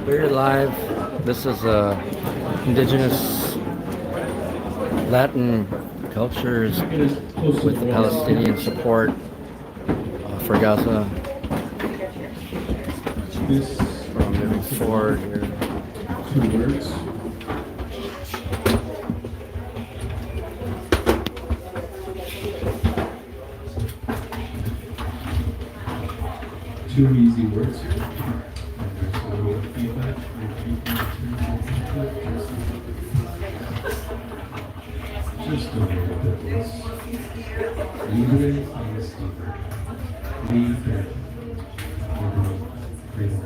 We're live. This is Indigenous Latin cultures with the Palestinian support for Gaza. We're moving forward here. 2 words. Two easy words here. And there's a little feedback. Just a little bit less. Libre on the sleeper. Libre. Freedom.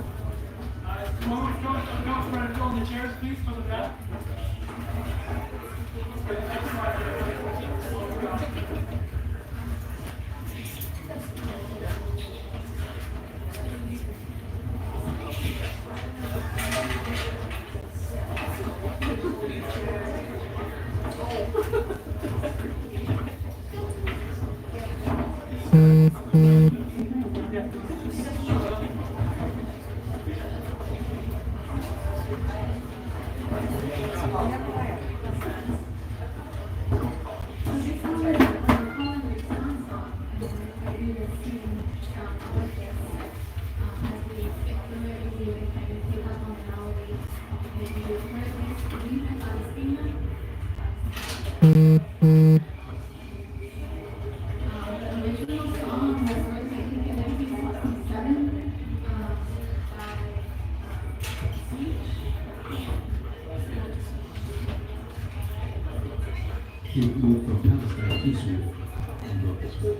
Go on the chairs, please, for the back. He moved from Palestine to Sweden and wrote this book.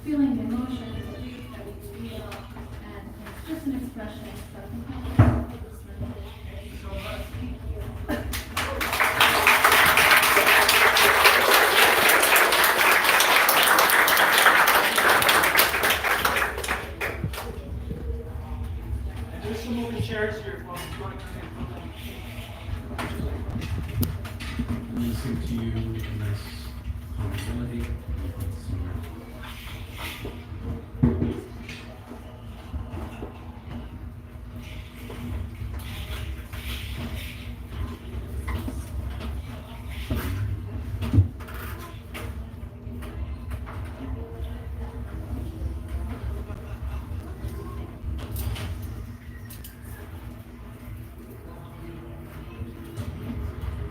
Feeling the emotions that we feel, and it's just an expression. So I think that's so much. And there's some open chairs here if you want to come in. Listen to you in this humility.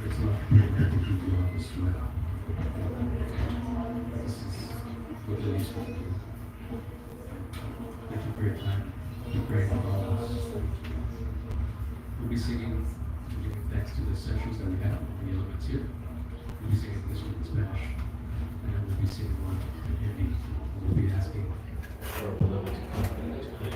It's not prepared to keep you on the sweat. This is what it is to do. Thank you for your time. Be praying for all of us. We'll be singing, giving thanks to the sessions that we have, the elements here. We'll be singing this one in Spanish, and then we'll be singing one in Hindi. We'll be asking for our beloved to come and to pray.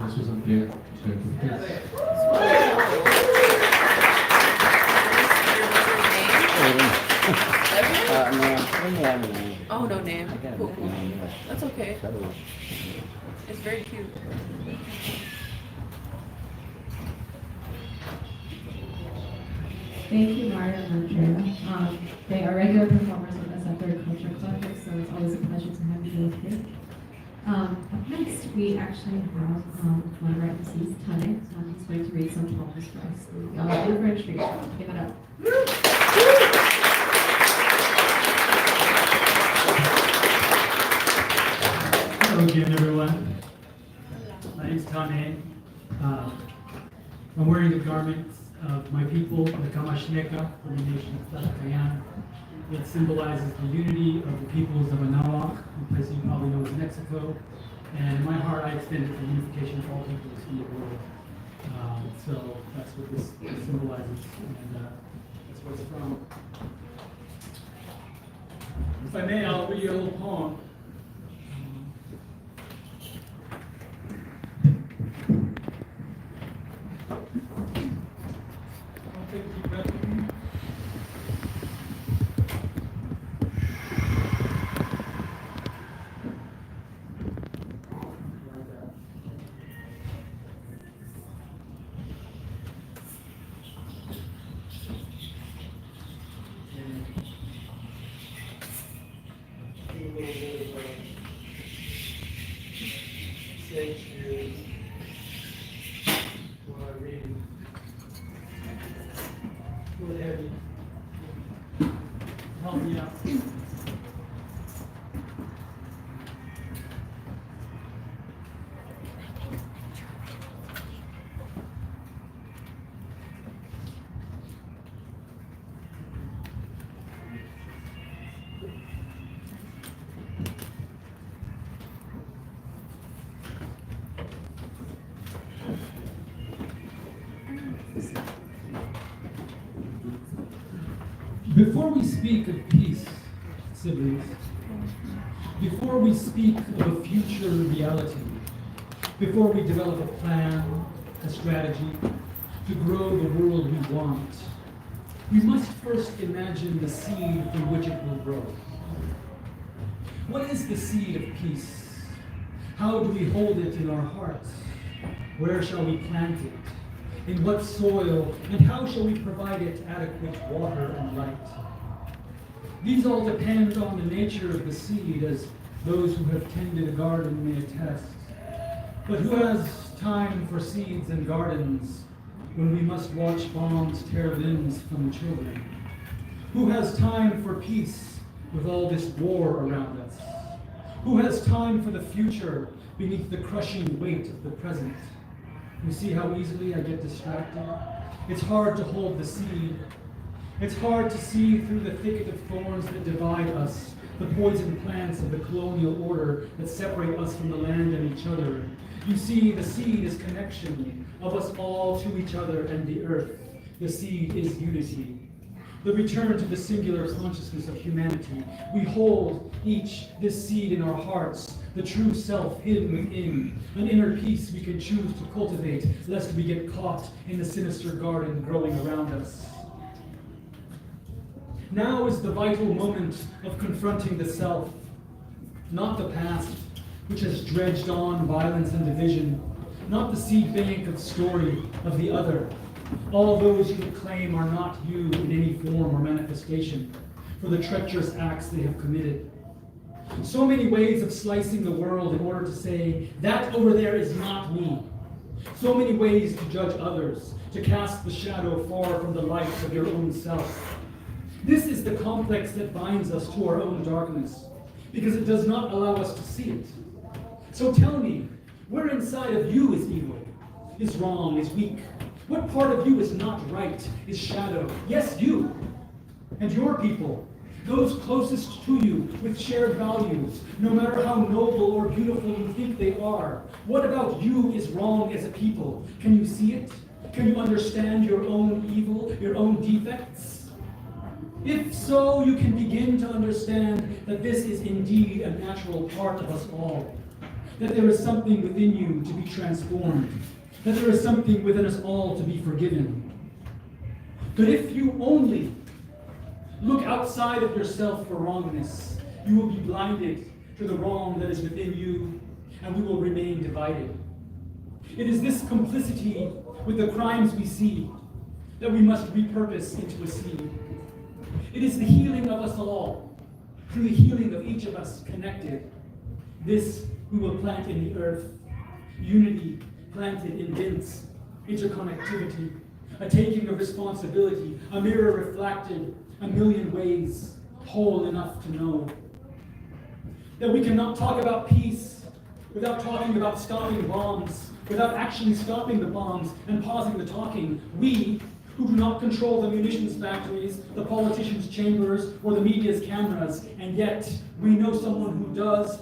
This was unfair. Oh, no name. I got a Cool. name. That's okay. So, It's very cute. Thank you, Mario and Andrea. They are regular performers with us at Third Culture Collective, so it's always a pleasure to have you both here. Up next, we actually have one of our MCs, Tane. He's going to read some poems for us. Y'all in for a treat. Give it up. Hello again, everyone. My name's Tane. I'm wearing the garments of my people, the Kamashneka, from the nation of Tlaxcala. It symbolizes the unity of the peoples of Anunnaki, a place you probably know as Mexico. And in my heart, I extend it to unification of all peoples in the world. So that's what this symbolizes, and that's what it's from. If I may, I'll read you a little poem. I'll take a deep breath. Help me out. Before we speak of peace, siblings, before we speak of a future reality, before we develop a plan, a strategy to grow the world we want, we must first imagine the seed from which it will grow. What is the seed of peace? How do we hold it in our hearts? Where shall we plant it? In what soil, and how shall we provide it adequate water and light? These all depend on the nature of the seed, as those who have tended a garden may attest. But who has time for seeds and gardens when we must watch bombs tear limbs from children? Who has time for peace with all this war around us? Who has time for the future beneath the crushing weight of the present? You see how easily I get distracted? It's hard to hold the seed. It's hard to see through the thicket of thorns that divide us, the poison plants of the colonial order that separate us from the land and each other. You see, the seed is connection of us all to each other and the earth. The seed is unity. The return to the singular consciousness of humanity. We hold each this seed in our hearts, the true self hidden within, an inner peace we can choose to cultivate, lest we get caught in the sinister garden growing around us. Now is the vital moment of confronting the self, not the past, which has dredged on violence and division, not the seed bank of story of the other. All those who claim are not you in any form or manifestation for the treacherous acts they have committed. So many ways of slicing the world in order to say, that over there is not me. So many ways to judge others, to cast the shadow far from the light of your own self. This is the complex that binds us to our own darkness, because it does not allow us to see it. So tell me, where inside of you is evil, is wrong, is weak? What part of you is not right, is shadow? Yes, you, and your people, those closest to you with shared values, no matter how noble or beautiful you think they are. What about you is wrong as a people? Can you see it? Can you understand your own evil, your own defects? If so, you can begin to understand that this is indeed a natural part of us all, that there is something within you to be transformed, that there is something within us all to be forgiven. But if you only look outside of yourself for wrongness, you will be blinded to the wrong that is within you, and we will remain divided. It is this complicity with the crimes we see that we must repurpose into a seed. It is the healing of us all, through the healing of each of us connected. This we will plant in the earth, unity planted in bins, interconnectivity, a taking of responsibility, a mirror reflected a million ways, whole enough to know. That we cannot talk about peace without talking about stopping bombs, without actually stopping the bombs and pausing the talking. We, who do not control the munitions factories, the politicians' chambers, or the media's cameras, and yet we know someone who does.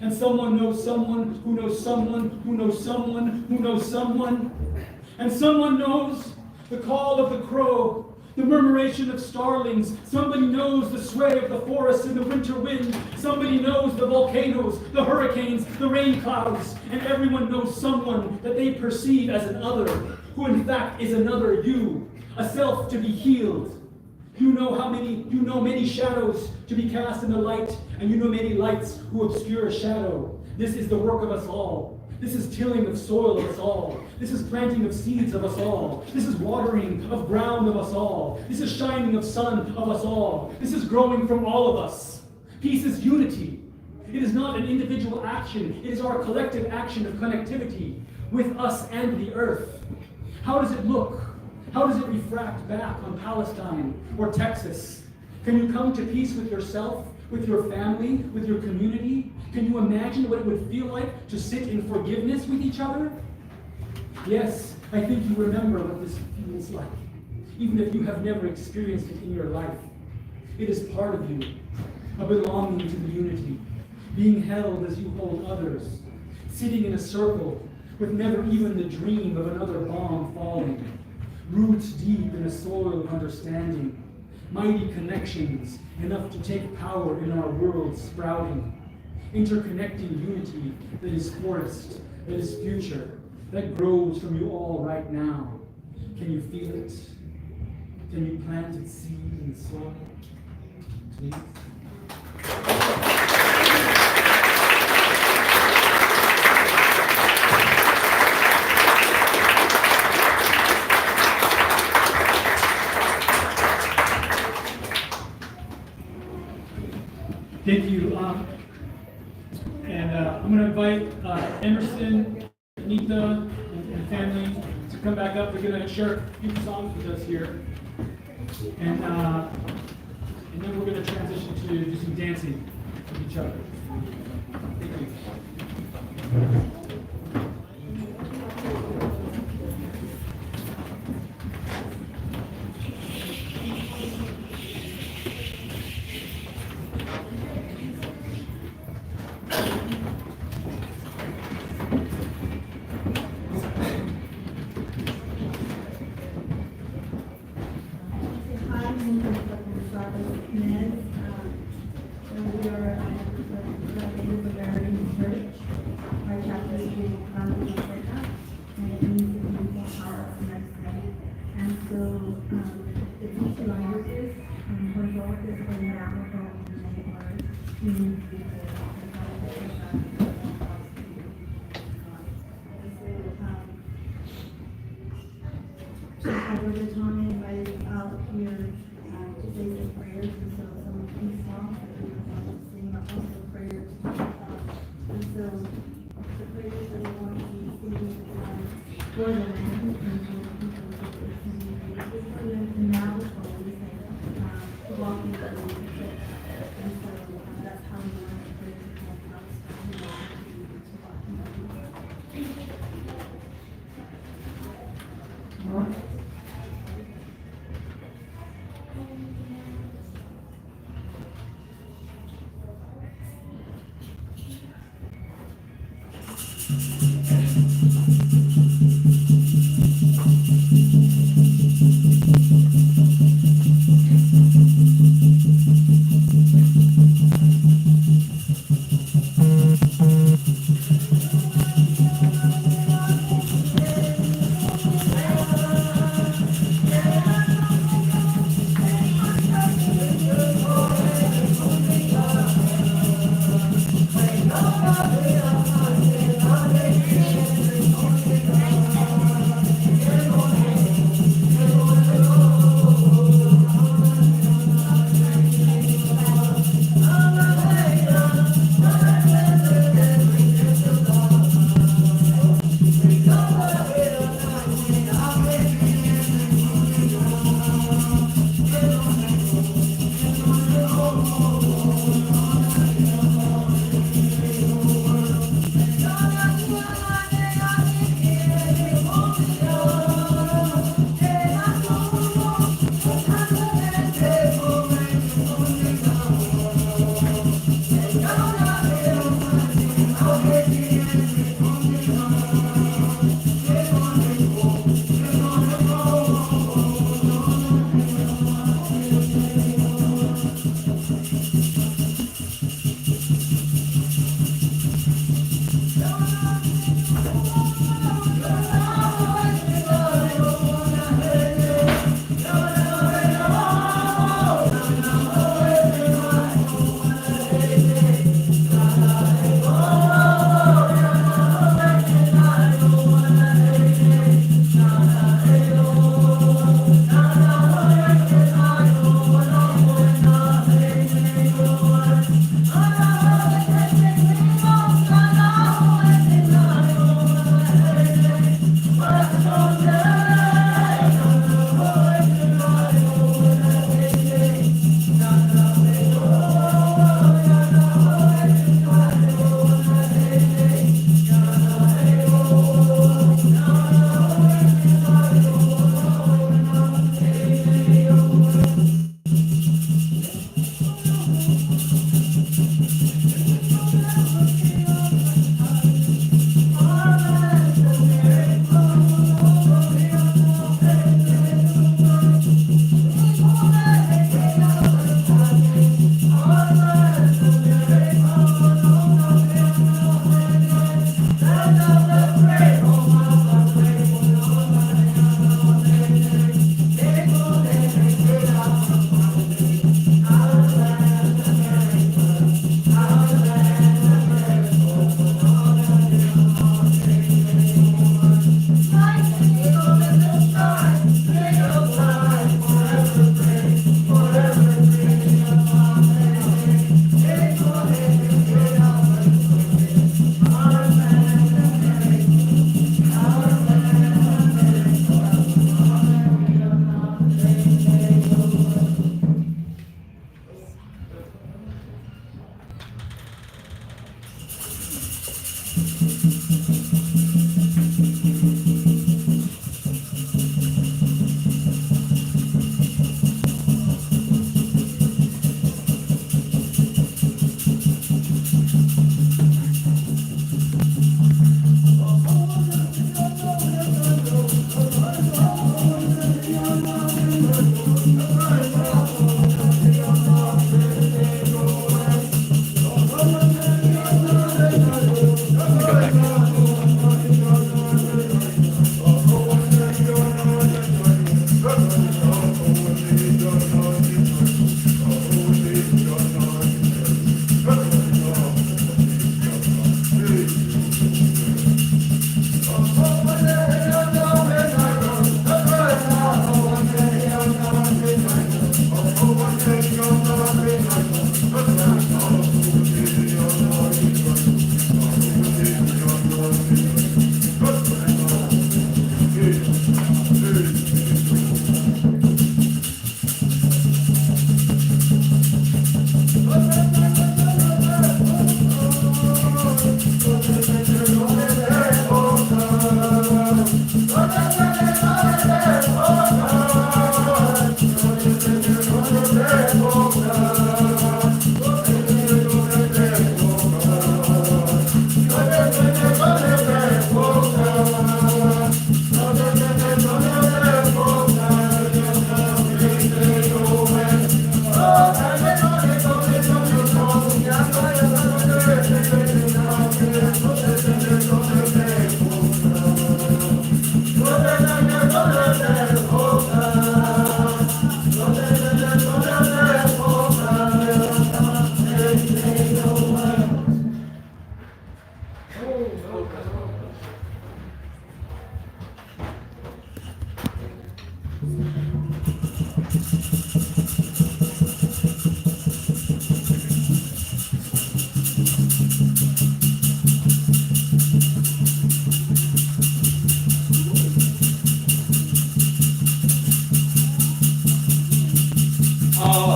And someone knows someone who knows someone who knows someone who knows someone. And someone knows the call of the crow, the murmuration of starlings. Somebody knows the sway of the forest in the winter wind. Somebody knows the volcanoes, the hurricanes, the rain clouds. And everyone knows someone that they perceive as an other, who in fact is another you, a self to be healed. You know many shadows to be cast in the light, and you know many lights who obscure a shadow. This is the work of us all. This is tilling of soil of us all. This is planting of seeds of us all. This is watering of ground of us all. This is shining of sun of us all. This is growing from all of us. Peace is unity. It is not an individual action. It is our collective action of connectivity with us and the earth. How does it look? How does it refract back on Palestine or Texas? Can you come to peace with yourself, with your family, with your community? Can you imagine what it would feel like to sit in forgiveness with each other? Yes, I think you remember what this feels like, even if you have never experienced it in your life. It is part of you, a belonging to the unity, being held as you hold others, sitting in a circle with never even the dream of another bomb falling, roots deep in a soil of understanding, mighty connections enough to take power in our world sprouting, interconnecting unity that is forest, that is future, that grows from you all right now. Can you feel it? Can you plant its seed in the soil? Please. Thank you. I'm going to invite Emerson, Anita, and family to come back up. They're going to share a few songs with us here. And then we're going to transition to do some dancing with each other. Thank you. Here to say some prayers, and so some of these songs that we were singing about for the land and for the people of the community. And now it's always walking the leadership. And so that's how we want to bring the house to walking the leadership.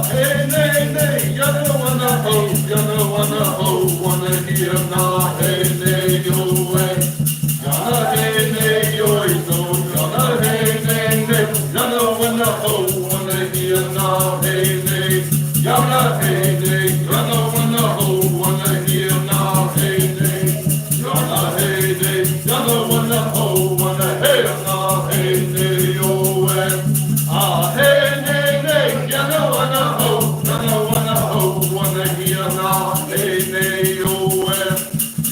Hey, nay, nay, you don't wanna ho, you don't wanna ho, wanna hear now, hey, nay, yo, way. Yana, hey, nay, yo, no, yana, hey, nay, nay, you don't wanna ho, wanna hear now, hey, nay. Yana, hey, nay, you don't wanna ho, wanna hear now, hey, nay. Yana, hey, nay, you don't wanna ho, wanna hear now, hey, nay, yo, way. Hey, nay, nay, you don't wanna ho, wanna hear now, hey, nay, yo,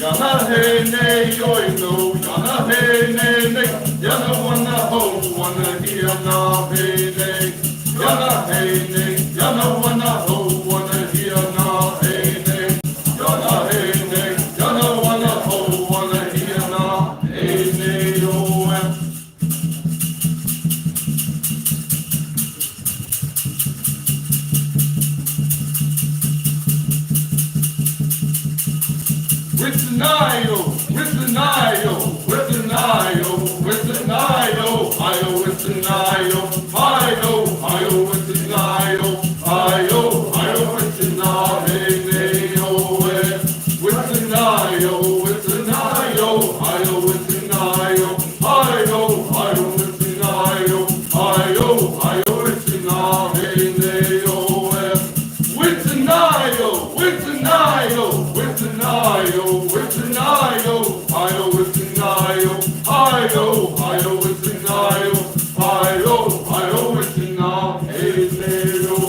yana, hey, nay, yo, no, yana, hey, nay, nay, yana, wanna ho, wanna hear now, hey, nay, yana, hey, nay, yana, wanna ho, wanna hear now, hey, nay, yana, hey, nay, yana, wanna ho, wanna hear now, hey, nay, yo, with denial, with denial, with denial, with denial, I with denial, I with denial, I with denial, hey, nay, oh, with denial, with denial, I with denial, I with denial, I with denial, hey, nay, oh, with denial, with denial, with denial, with denial, I with denial, I with denial, I with denial, hey, nay, oh,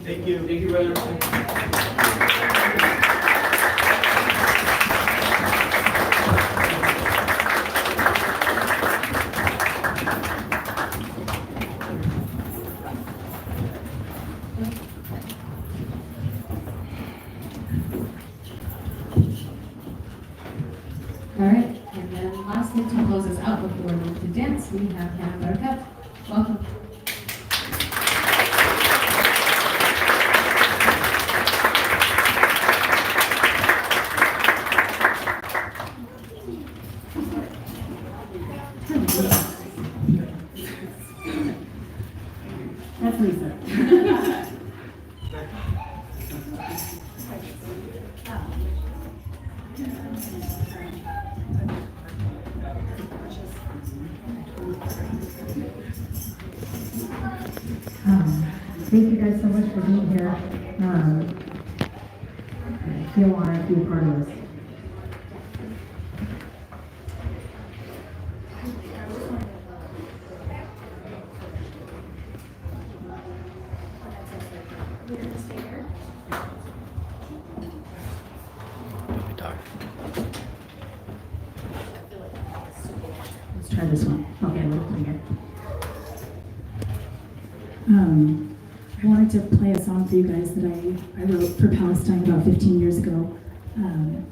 Thank you, brother. All right, and then lastly, to close us out before we move to dance, we have Hannah Buttercup. Welcome. That's Lisa. Thank you guys so much for being here. I feel honored to be a part of this. Don't be dark. Let's try this one. Okay, a little cleaner. I wanted to play a song for you guys that I wrote for Palestine about 15 years ago. And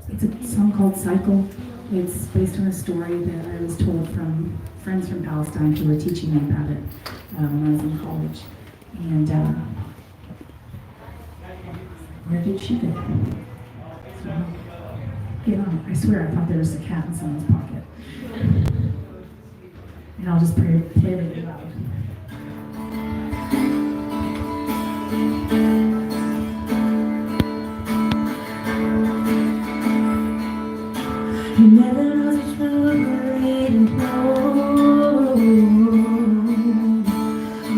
it's a song called Cycle. It's based on a story that I was told from friends from Palestine who were teaching me about it when I was in college. And where did she go? So, get on. I swear I thought there was a cat in someone's pocket. And I'll just play really loud. You never know which one we're reading for.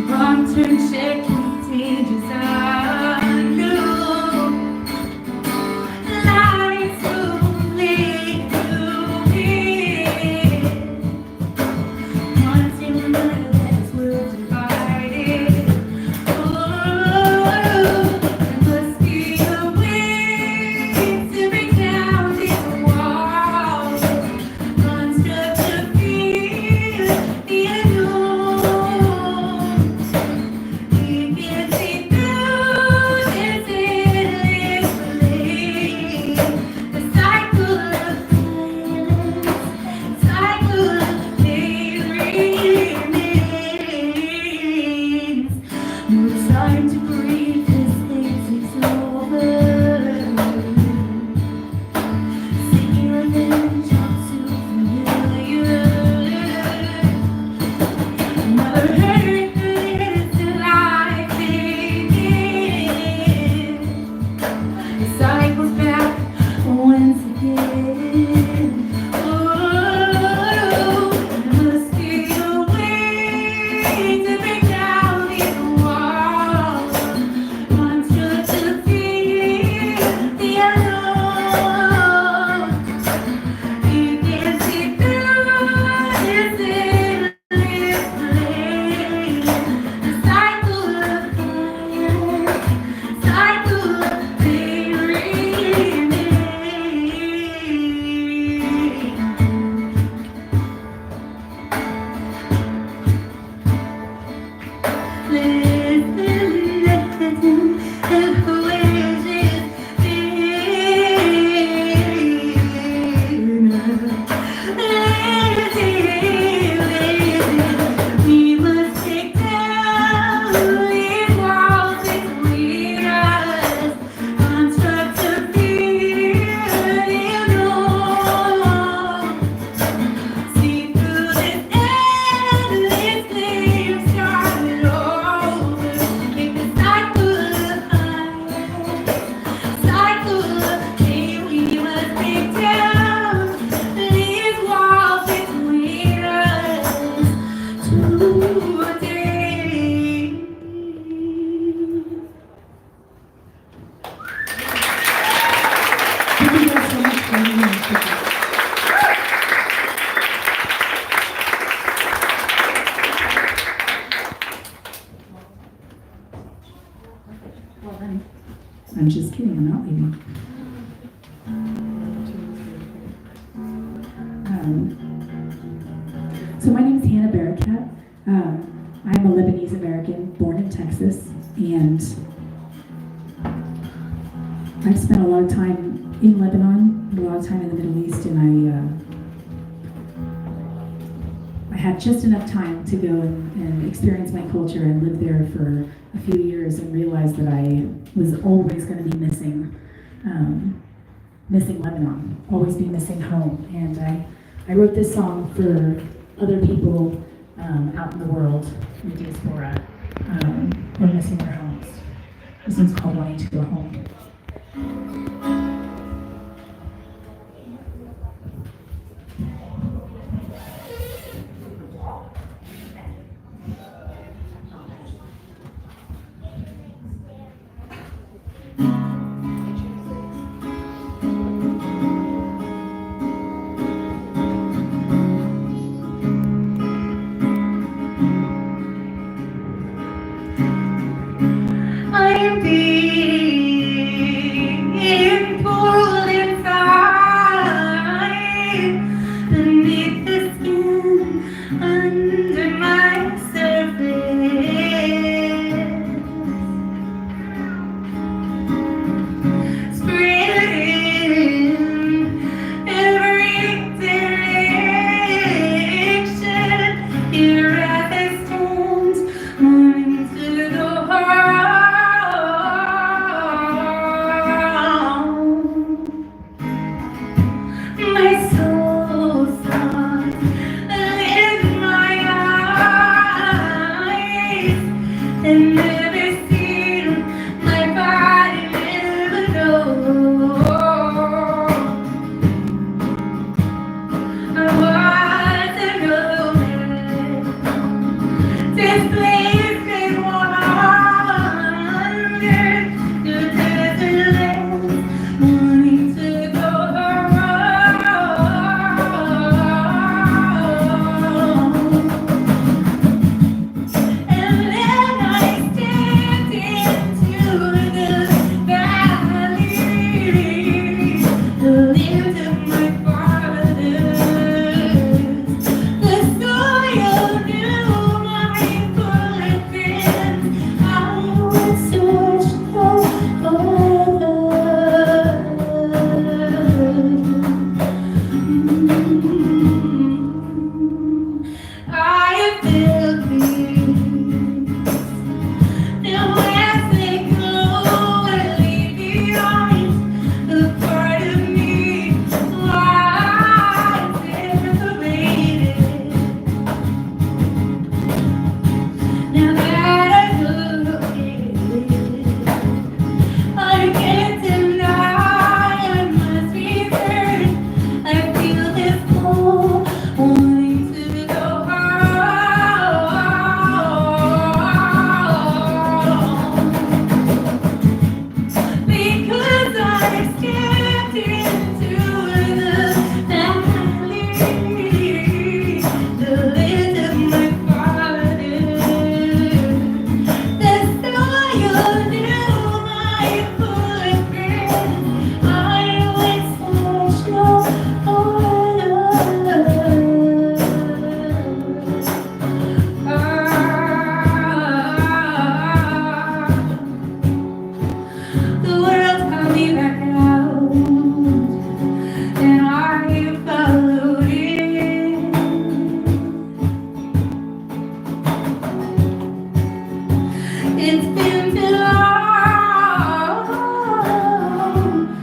Wrong turn, check, contagious on you. Lies will lead to me. Once you remember that we're divided. Oh, there must be a way to break down these walls. Construct a feel the unknown. We We must take down these walls between us, construct a fear you know. See through this endless flame, start it over. Make the cycle of high, cycle of pain. We must take down these walls between us today. Thank you guys so much for having me. Well then, I'm just kidding, I'm not leaving. So my name is Hannah Barakat. I'm a Lebanese American born in Texas, and I've spent a lot of time in Lebanon, a lot of time in the Middle East, and I had just enough time to go and experience my culture and live there for a few years and realized that I was always going to be missing Lebanon, always be missing home. And I wrote this song for other people out in the world, in the diaspora, who are missing their homes. This one's called Wanting to Go Home. I'm being pulled inside beneath the skin under my surface, spreading every direction. Here as I stand, wanting to go home. My soul songs in my eyes, and never seen my body never know. I was a romance, displaced and wandered through desert lands, wanting to go home. And then I stand It's been too long,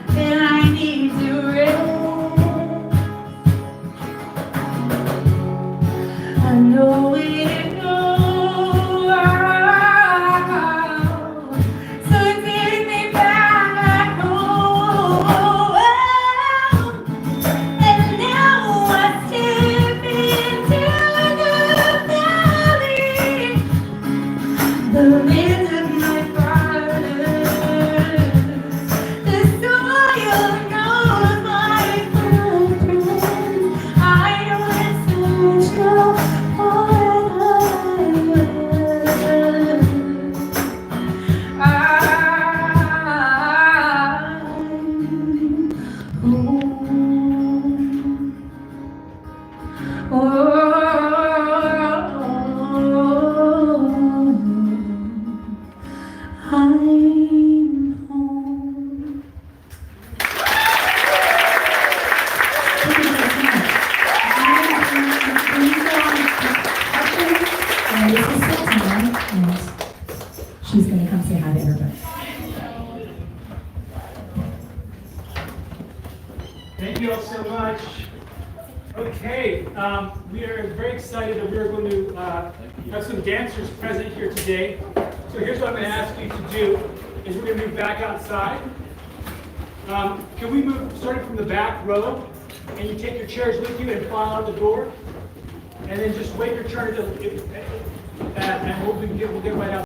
and I need to rest. I know it goes, so take me back home. And now I step into the valley, the land of my fathers. The soil knows my footprints. I know it's such a part of I'm home. She's going to come say hi to everybody. Thank you all so much. Okay, we are very excited that we're going to have some dancers present here today. So here's what I'm going to ask you to do, is we're going to move back outside. Can we move, starting from the back row, and you take your chairs with you and file out the door, and then just wait your turn, and we'll get right out.